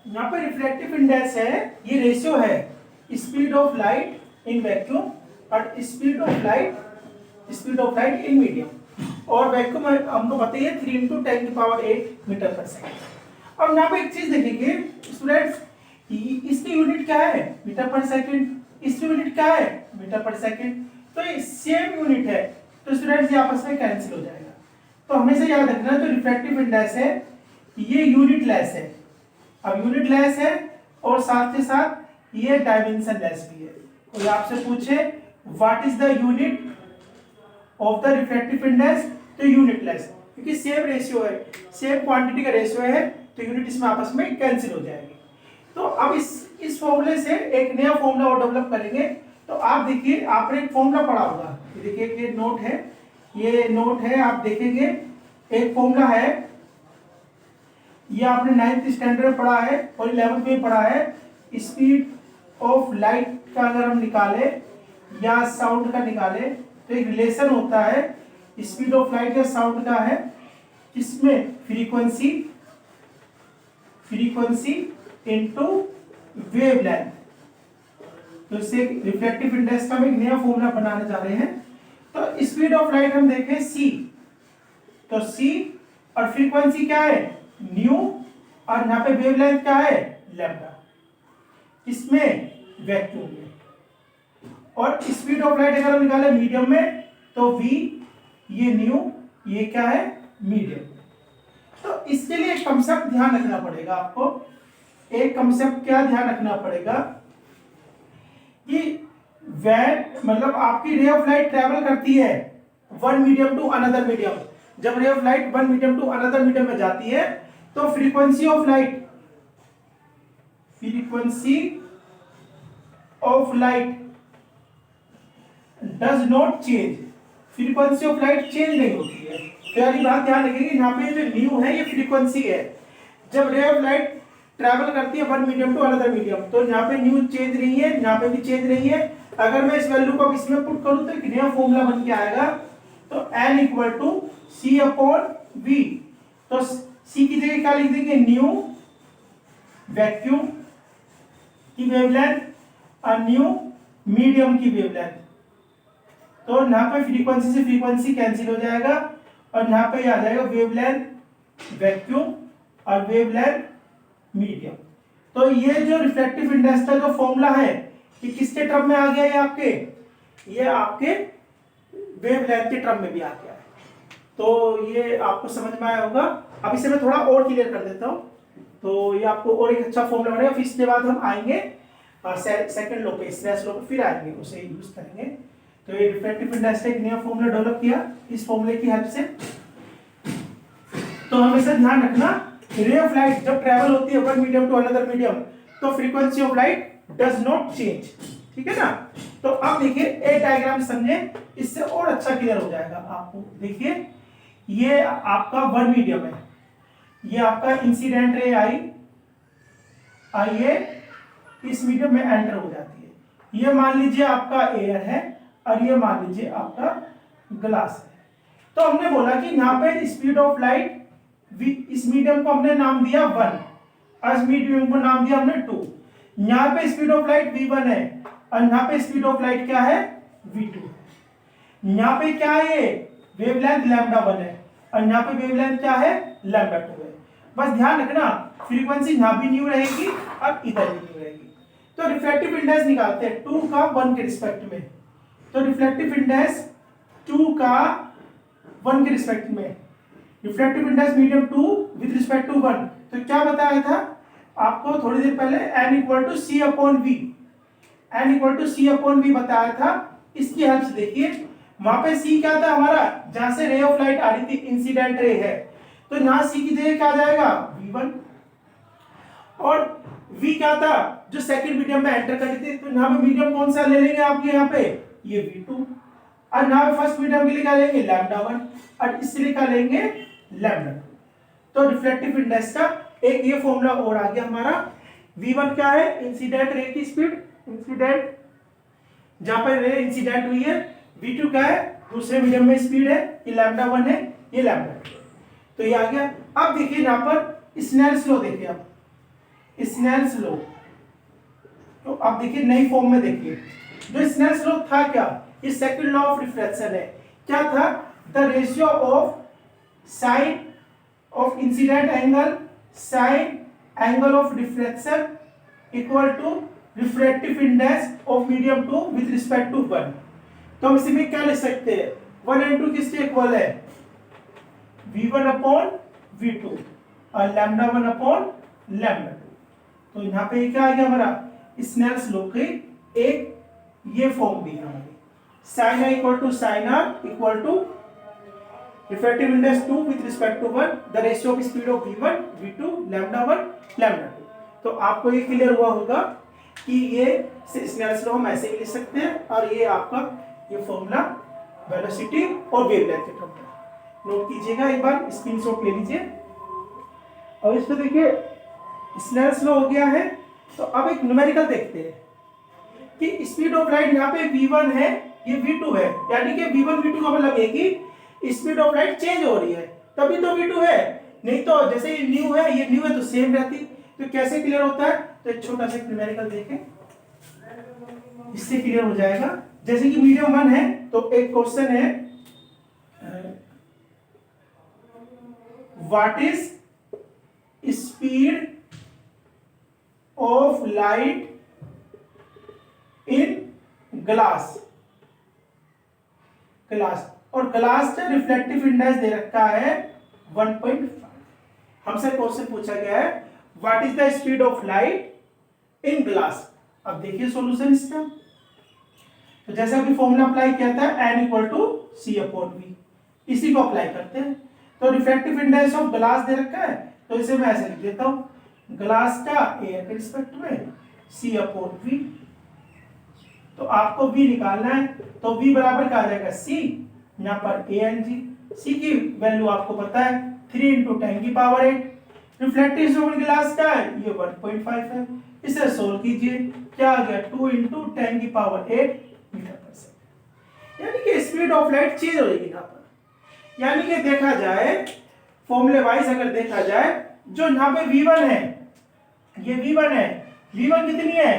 यहाँ पे reflective index है, ये रेशियो है speed of light in vacuum और speed of light in medium. और वैक्यूम हमको बताइए 3 × 10⁸ मीटर पर सेकेंड। अब यहाँ पे एक चीज देखेंगे स्टूडेंट्स, इसकी यूनिट क्या है? मीटर पर सेकेंड। इसकी यूनिट क्या है? मीटर पर सेकेंड। तो ये सेम यूनिट है, तो स्टूडेंट्स ये आपस में कैंसिल हो जाएगा। तो हमेशा याद रखना जो रिफ्रैक्टिव इंडेक्स है ये यूनिट लेस है। अब यूनिट लेस है और साथ के साथ ये डायमेंशन लेस भी है। कोई आपसे पूछे what is the unit of the refractive index, तो यूनिट लेस, क्योंकि सेम रेशियो है, सेम क्वांटिटी का रेशियो है, तो यूनिट इसमें आपस में कैंसिल हो जाएगी। तो अब इस फॉर्मूले से एक नया फॉर्मूला और डेवलप करेंगे। तो आप देखिए, आपने एक फॉर्मूला पढ़ा होगा, देखिए ये नोट है, ये नोट है, आप देखेंगे एक फॉर्मूला है, ये आपने 9th स्टैंडर्ड में पढ़ा है और 11th में पढ़ा है। स्पीड ऑफ लाइट का अगर हम निकाले या साउंड का निकाले तो एक रिलेशन होता है स्पीड ऑफ लाइट या साउंड का है, इसमें फ्रीक्वेंसी इनटू वेवलेंथ। तो इससे रिफ्लेक्टिव इंडेक्स का हम एक नया फॉर्मूला बनाने जा रहे हैं। तो स्पीड ऑफ लाइट हम देखें c, तो c और फ्रीक्वेंसी क्या है? न्यू, और यहाँ पे वेवलेंथ क्या है? लैम्डा, इसमें वैक्यूम में। और स्पीड ऑफ लाइट अगर हम निकाले मीडियम में तो v, ये न्यू, ये क्या है? मीडियम। तो इसके लिए एक कंसेप्ट ध्यान रखना पड़ेगा आपको। एक कंसेप्ट क्या ध्यान रखना पड़ेगा कि वैन मतलब आपकी रे ऑफ लाइट ट्रेवल करती है one medium to another medium. जब ray of light one medium to another medium में जाती है तो frequency of light does not change. Frequency of light change नहीं होती है। तो यार ये बात ध्यान रखिए, यहाँ पे जो न्यू है ये फ्रीक्वेंसी है। जब रे ऑफ लाइट ट्रैवल करती है one medium to another medium, तो यहाँ पे न्यू चेंज नहीं है, यहाँ पे भी चेंज नहीं है। अगर मैं इस वैल्यू को इसमें पुट करूं तो एक नया फॉर्मूला बन के आएगा, तो N = C/V। तो C की जगह क्या लिख देंगे? न्यू वैक्यूम की वेवलेंथ और न्यू मीडियम की वेवलेंथ। तो यहाँ पे फ्रीक्वेंसी से फ्रीक्वेंसी कैंसिल हो जाएगा और यहाँ पे आ जाएगा वेवलेंथ वैक्यूम और वेवलेंथ मीडियम। तो ये जो रिफ्लेक्टिव इंडेक्स का जो फॉर्मूला है कि किसके टर्म में आ गया? ये आपके वेवलेंथ के टर्म में भी आ गया है। तो ये आपको समझ में आया होगा। अब इसे मैं थोड़ा और क्लियर कर देता हूँ, तो ये आपको और एक अच्छा फॉर्मूला बनेगा। फिर इसके बाद हम आएंगे सेकंड लॉ पे, स्नेल्स लॉ पे फिर आएंगे, उसे यूज करेंगे। तो ये रिफ्लेक्टिव इंडेक्स का एक नया फॉर्मूला डेवलप किया इस फॉर्मूले की हेल्प से। तो हमेशा ध्यान रखना, रे ऑफ लाइट जब ट्रैवल होती है one medium to another medium तो frequency of light does not change. ठीक है ना? तो अब देखिए एक डायग्राम समझे, इससे और अच्छा क्लियर हो जाएगा आपको। देखिए ये आपका वन मीडियम है, ये आपका इंसिडेंट रे आई ये इस मीडियम में एंटर हो जाती है। ये मान लीजिए आपका एयर है और ये मान लीजिए आपका ग्लास है। तो हमने बोला कि यहाँ पे स्पीड ऑफ लाइट, इस मीडियम को हमने नाम दिया 1 और इस मीडियम को नाम दिया हमने 2। यहाँ पे स्पीड ऑफ लाइट v1 है और यहाँ पे स्पीड ऑफ लाइट क्या है? v2 है। यहाँ पे क्या है? वेवलेंथ λ1 है और यहाँ पे वेवलेंथ क्या है? λ2 है। बस ध्यान रखना फ्रीक्वेंसी यहाँ भी न्यू रहेगी और इधर भी न्यू रहेगी। तो रिफ्लेक्टिव इंडेक्स निकालते हैं 2 का 1 के रिस्पेक्ट में। तो रिफ्लेक्टिव इंडेक्स 2 का 1 के रिस्पेक्ट में, reflective index medium 2 with respect to 1। तो क्या बताया था आपको थोड़ी देर पहले? N = C/V। N = C/V बताया था। इसकी हेल्प से देखिए, वहां पे C क्या था हमारा? जहां से रे ऑफ लाइट आ रही थी, इंसिडेंट रे है, तो यहाँ C की जगह क्या आ जाएगा? V1। और V क्या था? जो सेकंड मीडियम में एंटर कर रही थी, तो यहाँ पे मीडियम कौन सा ले लेंगे आपके? यहाँ पे ये V2। और यहाँ पे फर्स्ट मीडियम के लिए क्या लेंगे? λ1 और इसके लिए क्या लेंगे? λ2। तो रिफ्लेक्टिव इंडेक्स का एक ये फॉर्मूला और आ गया हमारा। V1 क्या है? इंसिडेंट रे की स्पीड, इंसिडेंट जहां पर रे इंसिडेंट हुई है। V2 क्या है? दूसरे मीडियम में स्पीड है, ये λ1 है, ये λ2। तो ये आ गया। अब देखिए यहाँ पर स्नेल्स लॉ देखिए। अब स्नेल्स लॉ। तो आप देखिए नई फॉर्म में देखिए, जो स्नेल्स लॉ था क्या, ये सेकंड लॉ ऑफ रिफ्लेक्शन है। क्या था? The ratio of sine of incident angle sine angle of reflection equal to refractive index of medium two with respect to 1। तो हम इसी में क्या लिख सकते हैं, 1 एंड 2 किसके इक्वल है, v1 अपॉन v2 और लैम्डा 1 अपॉन लैम्डा 2। तो यहाँ पे क्या आ गया हमारा, स्नेल्स लॉ की एक ये फॉर्म दी हमारी, sin i equal to sin r equal to refractive index 2 with respect to 1, the ratio of speed of v1 v2 lambda 1 lambda 2। तो आपको ये क्लियर हुआ होगा कि ये स्नेल्स लॉ हम ऐसे भी लिख सकते हैं, और ये आपका ये फॉर्मूला वेलोसिटी और वेवलेंथ के टर्म में नोट कीजिएगा, एक बार स्क्रीनशॉट ले लीजिए। और इस पे देखिए स्नेल्स लॉ हो गया है। तो अब एक न्यूमेरिकल देखते हैं कि स्पीड ऑफ लाइट यहाँ पे v1 है, ये v2 है, यानी कि v1 v2 का मतलब है कि स्पीड ऑफ लाइट चेंज हो रही है, तभी तो v2 है, नहीं तो जैसे ये न्यू है ये न्यू है तो सेम रहती। तो कैसे क्लियर होता है, तो एक छोटा सा न्यूमेरिकल देखें, इससे क्लियर हो जाएगा। जैसे कि मीडियम 1 है, तो एक क्वेश्चन है what is speed of light in glass, और ग्लास का रिफ्लेक्टिव इंडेक्स दे रखा है 1.5। हमसे क्वेश्चन पूछा गया है what is the speed of light in glass. अब देखिए सॉल्यूशन इसका, तो जैसे अभी फॉर्मूला अप्लाई किया था n equal to c upon v, इसी को अप्लाई करते हैं। तो रिफ्रैक्टिव इंडेक्स ऑफ ग्लास दे रखा है, तो इसे मैं ऐसे लिख देता हूं, ग्लास का एयर के रिस्पेक्ट में सी अपॉन वी। तो आपको v निकालना है, तो v बराबर क्या आ जाएगा c, यहाँ पर a n g, c की वैल्यू आपको पता है 3 × 10⁸। रिफ्लेक्टिव जोन ग्लास का है ये 1.5 है, इसे सोल्व कीजिए, क्या आ गया 2 × 10⁸ मीटर पर सेकंड, यानी कि स्पीड ऑफ लाइट चेंज हो जाएगी यहाँ पर। यानी कि देखा जाए फॉर्मूले वाइज अगर देखा जाए, जो यहाँ पे v1 है, ये v1 है, v1 कितनी है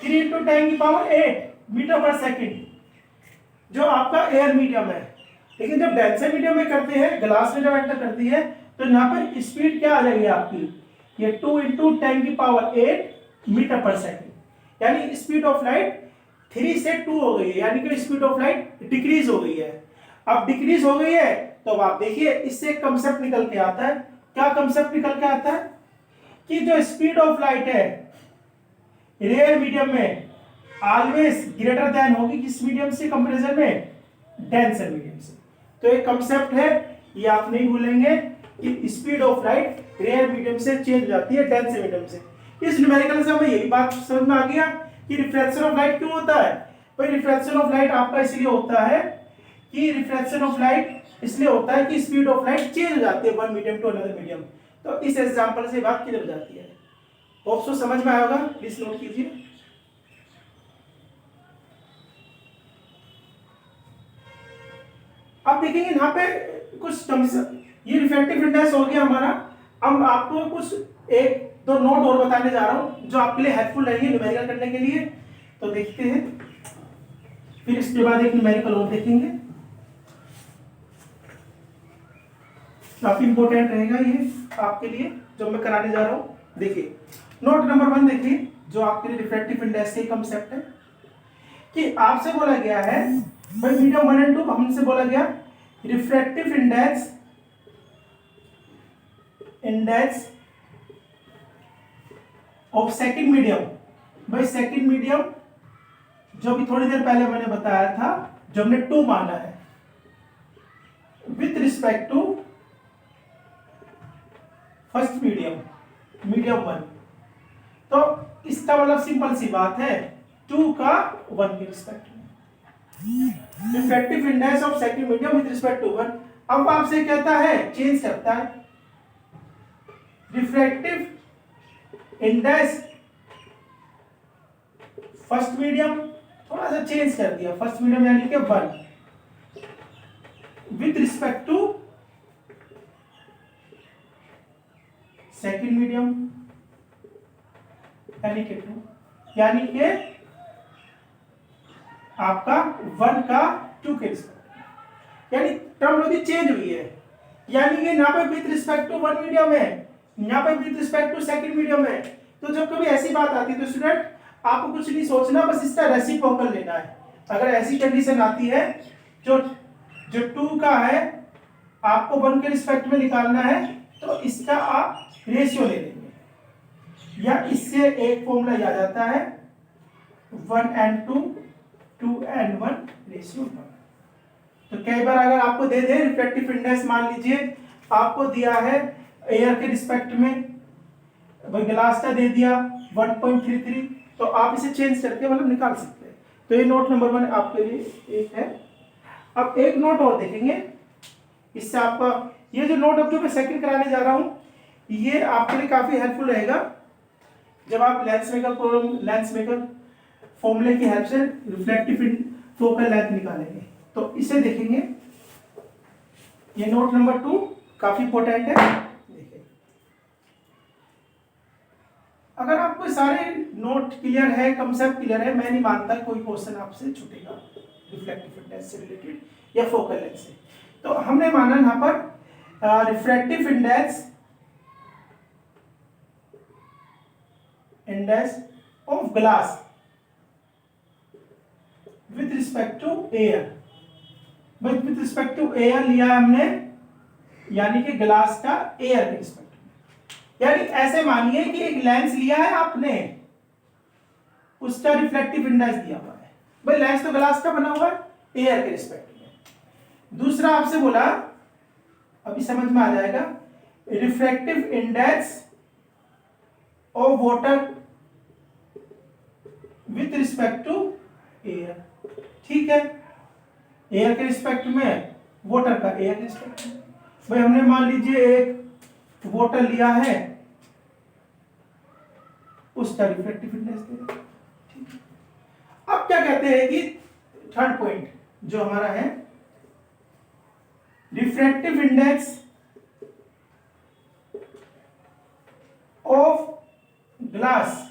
3 × 10⁸ मीटर पर सेकंड, जो आपका एयर मीडियम है। लेकिन जब डेंसर मीडियम में करते हैं, ग्लास में जब एंटर करती है, तो यहाँ पर स्पीड क्या आ जाएगी आपकी, ये 2 × 10⁸ मीटर पर सेकंड, यानी स्पीड ऑफ लाइट 3 से 2 हो गई है, यानी कि स्पीड ऑफ लाइट डिक्रीज हो गई है। अब डिक्रीज हो गई है, तो अब आप देखिए इससे एक कंसेप्ट निकल के आता है। क्या कंसेप्ट निकल के आता है कि जो स्पीड ऑफ लाइट है रेयर मीडियम में ऑलवेज ग्रेटर देन होगी किस मीडियम से कंपैरिजन में, डेंसर मीडियम से। तो एक कंसेप्ट है, ये आप नहीं भूलेंगे कि speed of light rare medium से चेंज हो जाती है डेंसर मीडियम से। इस न्यूमेरिकल से हमें यही बात समझ में आ गया कि रिफ्रैक्शन ऑफ लाइट क्यों होता है। भाई रिफ्रैक्शन ऑफ लाइट आपका इसलिए होता है कि रिफ्रैक्शन ऑफ लाइट इसलिए होता है कि स्पीड ऑफ लाइट चेंज हो जाती है one medium to another medium. तो इस एग्जांपल से बात क्लियर हो जाती है। होप सो समझ में आया होगा, प्लीज नोट कीजिए। अब देखेंगे यहाँ पे कुछ ये रिफ्रैक्टिव इंडेक्स हो गया हमारा। अब आपको कुछ एक दो नोट और बताने जा रहा हूं जो आपके लिए हेल्पफुल रहेंगे न्यूमेरिकल करने के लिए। तो देखते हैं, फिर इसके बाद एक न्यूमेरिकल और देखेंगे, काफी इंपॉर्टेंट रहेगा ये आपके लिए जो मैं कराने जा रहा हूं। देखिए नोट नंबर 1 देखिए, जो आपके लिए रिफ्रैक्टिव इंडेक्स के कंसेप्ट है कि आपसे बोला गया है भाई मीडियम 1 और 2, हमसे बोला गया refractive index of second medium. भाई सेकंड मीडियम जो भी थोड़ी देर पहले मैंने बताया था, जो हमने 2 माना है, with respect to first medium 1। तो इसका मतलब सिंपल सी बात है 2 का 1 के रिस्पेक्ट में refractive index of second medium with respect to 1। अब आपसे कहता है चेंज करता है रिफ्रैक्टिव इंडेक्स फर्स्ट मीडियम, थोड़ा सा चेंज कर दिया, फर्स्ट मीडियम यानी कि 1 with respect to second medium. यानी कि 2, यानी कि आपका 1 का 2 के रिस्पेक्ट, यानी टर्मिनोलॉजी चेंज हुई है। यानी कि यहाँ पे विथ रिस्पेक्ट टू 1 मीडियम है, यहाँ पे with respect to second medium है। तो जब कभी ऐसी बात आती है तो स्टूडेंट आपको कुछ नहीं सोचना, बस इसका रेसिप्रोकल लेना है। अगर ऐसी कंडीशन आती है जो 2 का है आपको 1 के रिस्पेक्ट में निकालना है, तो इसका आप रेशियो ले लेंगे, या इससे एक फॉर्मूला याद आता है 1:2, 2:1 रेशियो 1। तो कई बार अगर आपको दे दे रिफ्रैक्टिव इंडेक्स, मान लीजिए आपको दिया है एयर के रिस्पेक्ट में, भाई ग्लास का दे दिया 1.33, तो आप इसे चेंज करके मतलब निकाल सकते हैं। तो ये नोट नंबर 1 आपके लिए एक है। अब एक नोट और देखेंगे, इससे आपका ये जो नोट अब जो मैं सेकंड कराने जा रहा हूँ ये आपके लिए काफी हेल्पफुल रहेगा जब आप लेंस मेकर फॉर्मूले की हेल्प से रिफ्लेक्टिव फोकल लेंथ निकालेंगे। तो इसे देखेंगे, ये नोट नंबर 2 काफी इंपॉर्टेंट है। देखिए, अगर आपको सारे नोट क्लियर है, कंसेप्ट क्लियर है, मैं नहीं मानता कोई क्वेश्चन आपसे छूटेगा रिफ्लेक्टिव इंडेक्स से रिलेटेड या फोकल लेंथ से। तो हमने माना यहाँ पर refractive index of glass with respect to air, with respect to air लिया है हमने, यानी कि ग्लास का एयर के रिस्पेक्ट में। यानी ऐसे मानिए कि एक लेंस लिया है आपने, उसका रिफ्लेक्टिव इंडेक्स दिया हुआ है, भाई लेंस तो ग्लास का बना हुआ है एयर के रिस्पेक्ट में। दूसरा आपसे बोला, अभी समझ में आ जाएगा, refractive index of water with respect to air. ठीक है, एयर के रिस्पेक्ट में, वाटर का एयर के रिस्पेक्ट में। भाई हमने मान लीजिए एक वाटर लिया है, उसका रिफ्रैक्टिव इंडेक्स दे रहे हैं। ठीक है, अब क्या कहते हैं कि थर्ड पॉइंट जो हमारा है, refractive index of glass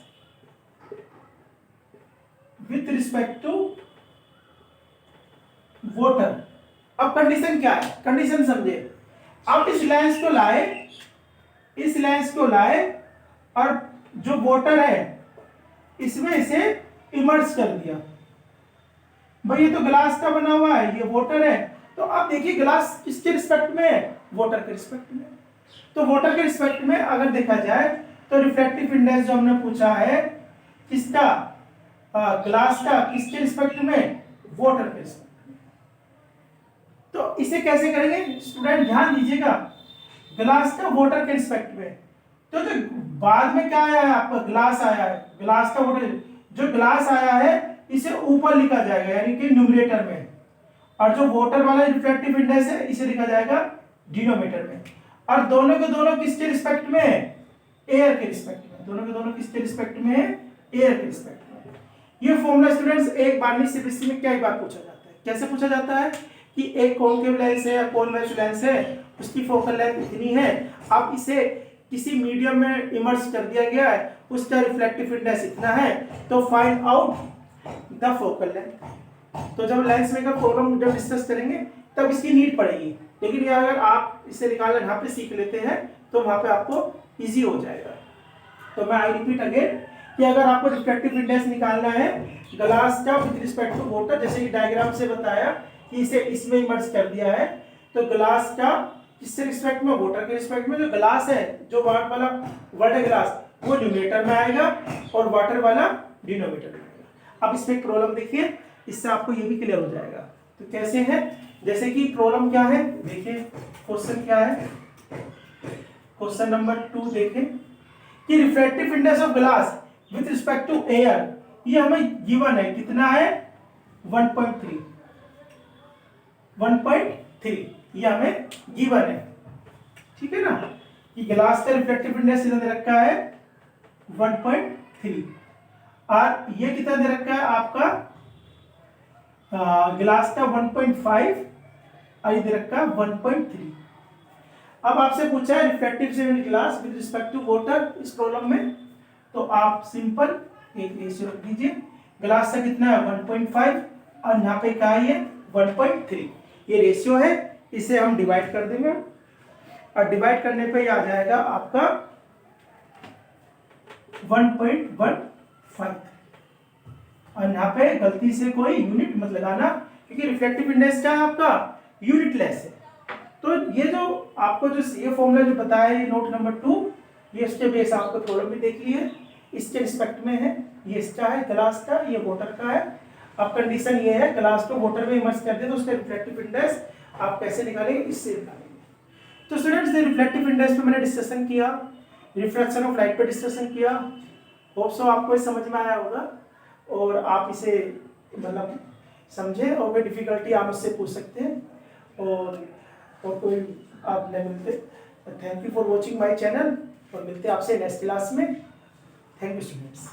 with respect to water. अब कंडीशन क्या है, कंडीशन समझे। आप इस लेंस को लाए और जो वाटर है इसमें इसे इमर्ज कर दिया। भाई ये तो ग्लास का बना हुआ है, ये वाटर है, तो आप देखिए ग्लास किसके रिस्पेक्ट में है, वाटर के रिस्पेक्ट में। तो वाटर के रिस्पेक्ट में अगर देखा जाए तो रिफ्रैक्टिव इंडेक्स जो हमने पूछा है किसका, ग्लास का, किसके रिस्पेक्ट में, वाटर के रिस्पेक्ट में। तो इसे कैसे करेंगे स्टूडेंट, ध्यान दीजिएगा, ग्लास का वाटर के रिस्पेक्ट में। तो जो बाद में क्या आया है आपका, ग्लास आया है, ग्लास का वाटर, जो ग्लास आया है इसे ऊपर लिखा जाएगा यानी कि न्यूमरेटर में, और जो वाटर वाला रिफ्रैक्टिव इंडेक्स है इसे लिखा जाएगा डिनोमिनेटर में। और दोनों के दोनों किसके रिस्पेक्ट में, एयर के रिस्पेक्ट में। दोनों के दोनों किसके रिस्पेक्ट में, एयर के रिस्पेक्ट में। ये फॉर्मूला स्टूडेंट्स एक बार नहीं सिर्फ इसमें क्या एक बार पूछा जाता है, कैसे पूछा जाता है कि एक कॉन्केव लेंस है या कॉन्वेक्स लेंस है, उसकी फोकल लेंथ इतनी है, अब इसे किसी मीडियम में इमर्ज कर दिया गया है, उसका रिफ्लेक्टिव इंडेक्स इतना है, तो find out the focal length. तो जब लेंस मेकर प्रॉब्लम जब डिस्कस करेंगे तब इसकी नीड पड़ेगी, लेकिन ये अगर आप इसे निकालना यहाँ पे सीख लेते हैं तो वहां पे आपको इजी हो जाएगा। तो मैं आई रिपीट अगेन कि अगर आपको रिफ्लेक्टिव इंडेक्स निकालना है ग्लास का विद रिस्पेक्ट टू वाटर, जैसे कि डायग्राम से बताया कि इसे इसमें इमर्ज कर दिया है, तो ग्लास का किससे रिस्पेक्ट में, वाटर के रिस्पेक्ट में। जो ग्लास है, जो वाला वर्ड है ग्लास, वो न्यूमरेटर में आएगा और वाटर वाला डिनोमिनेटर में आएगा। अब इसमें प्रॉब्लम देखिए, इससे आपको ये भी क्लियर हो जाएगा। तो कैसे है, जैसे कि प्रॉब्लम क्या है, देखिए क्वेश्चन क्या है, क्वेश्चन नंबर 2 देखें कि refractive index of glass with respect to air, ये हमें गिवन है, कितना है 1.3, 1.3 ये हमें गिवन है। ठीक है ना, कि ग्लास का रिफ्लेक्टिव इंडेक्स कितना दे रखा है 1.3, और ये कितना दे रखा है आपका ग्लास का 1.5 और ये दे रखा है 1.3। अब आपसे पूछा है रिफ्लेक्टिव से glass with respect to water इस प्रॉब्लम में, तो आप सिंपल एक रेशियो रख दीजिए। ग्लास का कितना है 1.5 और यहाँ पे क्या है ये 1.3, ये रेशियो है। इसे हम डिवाइड कर देंगे और डिवाइड करने पे आ जाएगा आपका 1.15। और यहाँ पे गलती से कोई यूनिट मत लगाना, क्योंकि रिफ्लेक्टिव इंडेक्स क्या है आपका यूनिटलेस है। तो ये जो आपको जो ये फॉर्मूला जो बताया है नोट नंबर 2, ये इसके बेस आपको प्रॉब्लम भी देख ली है, इसके रिस्पेक्ट में है। ये इसका है ग्लास का, ये वाटर का है। अब कंडीशन ये है ग्लास को वाटर में इमर्स कर दे तो उसका रिफ्लेक्टिव इंडेक्स आप कैसे निकालेंगे, इससे निकालेंगे। तो स्टूडेंट्स रिफ्लेक्टिव इंडेक्स पे मैंने डिस्कशन किया, रिफ्लेक्शन ऑफ लाइट पे डिस्कशन किया। होप सो आपको समझ में आया होगा और आप इसे मतलब समझे, और कोई डिफिकल्टी आप मुझसे पूछ सकते हैं और कोई आप नहीं मिलते। Thank you for watching my channel और मिलते हैं आपसे नेक्स्ट क्लास में। Thank you students.